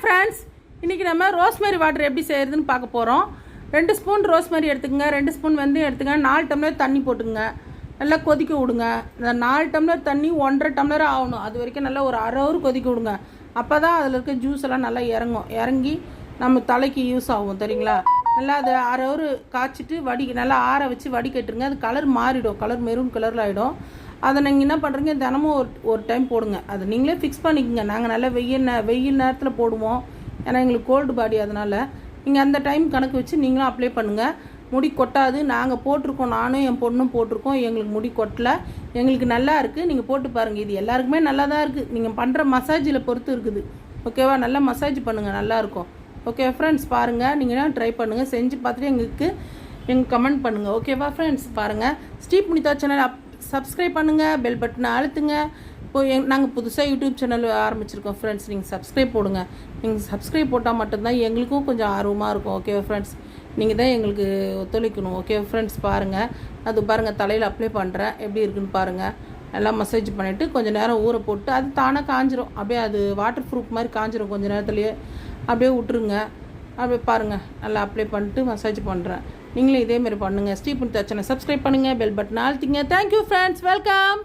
Friends, இன்றைக்கி நம்ம rosemary water எப்படி செய்கிறதுன்னு பார்க்க போகிறோம். 2 ஸ்பூன் ரோஸ்மேரி எடுத்துக்கங்க, 2 ஸ்பூன் வெந்தயம் எடுத்துங்க, 4 டம்ளர் தண்ணி போட்டுங்க, நல்லா கொதிக்க விடுங்க. இந்த 4 டம்ளர் தண்ணி 1.5 டம்ளர் ஆகணும். அது வரைக்கும் நல்லா ஒரு அரை ஹவர் கொதிக்க விடுங்க. அப்போ தான் அதில் இருக்க ஜூஸ் எல்லாம் நல்லா இறங்கி நம்ம தலைக்கு யூஸ் ஆகும், தெரியுங்களா? நல்லா அதை அரை ஹவர் காய்ச்சிட்டு நல்லா ஆற வச்சு வடிகட்டுருங்க. அது கலர் மாறிடும், கலர் மெரூன் கலரில் ஆகிடும். அதை நீங்கள் என்ன பண்ணுறீங்க, தினமும் ஒரு டைம் போடுங்க. அதை நீங்களே ஃபிக்ஸ் பண்ணிக்கோங்க. நாங்கள் நல்லா வெயில் நேரத்தில் போடுவோம், ஏன்னா எங்களுக்கு கோல்டு பாடி. அதனால் நீங்கள் அந்த டைம் கணக்கு வச்சு நீங்களும் அப்ளை பண்ணுங்கள். முடி கொட்டாது. நாங்கள் போட்டிருக்கோம், நானும் என் பொண்ணும் போட்டிருக்கோம். எங்களுக்கு முடி கொட்டலை, எங்களுக்கு நல்லா இருக்குது. நீங்கள் போட்டு பாருங்கள். இது எல்லாருக்குமே நல்லா தான் இருக்குது. நீங்கள் பண்ணுற மசாஜில் பொறுத்து இருக்குது, ஓகேவா? நல்லா மசாஜ் பண்ணுங்கள், நல்லாயிருக்கும். ஓகே ஃப்ரெண்ட்ஸ், பாருங்கள். நீங்கள் ட்ரை பண்ணுங்கள், செஞ்சு பார்த்துட்டு எங்களுக்கு கமெண்ட் பண்ணுங்கள், ஓகேவா ஃப்ரெண்ட்ஸ்? பாருங்கள், ஸ்டீப் புனிதா சேனல் சப்ஸ்கிரைப் பண்ணுங்கள், பெல் பட்டனை அழுத்துங்க. இப்போது நாங்கள் புதுசாக யூடியூப் சேனல் ஆரம்பிச்சிருக்கோம் ஃப்ரெண்ட்ஸ். நீங்கள் சப்ஸ்கிரைப் போடுங்க. நீங்கள் சப்ஸ்கிரைப் போட்டால் மட்டும்தான் எங்களுக்கும் கொஞ்சம் ஆர்வமாக இருக்கும், ஓகேவா ஃப்ரெண்ட்ஸ்? நீங்கள் தான் எங்களுக்கு ஒத்துழைக்கணும், ஓகே ஃப்ரெண்ட்ஸ்? பாருங்கள், அது பாருங்கள், தலையில் அப்ளை பண்ணுறேன், எப்படி இருக்குன்னு பாருங்கள். நல்லா மசாஜ் பண்ணிவிட்டு கொஞ்சம் நேரம் ஊற போட்டு அது தானாக காஞ்சிரும். அப்படியே அது வாட்டர் ப்ரூஃப் மாதிரி காஞ்சிரும் கொஞ்சம் நேரத்துலேயே. அப்படியே விட்டுருங்க. அப்படியே பாருங்கள், நல்லா அப்ளை பண்ணிட்டு மசாஜ் பண்ணுறேன். நீங்களும் இதேமாரி பண்ணுங்கள். ஸ்டீப் புனிதா சேனல் சப்ஸ்கிரைப் பண்ணுங்கள், பெல் பட்டன் அழுத்திங்க. Thank you friends, welcome.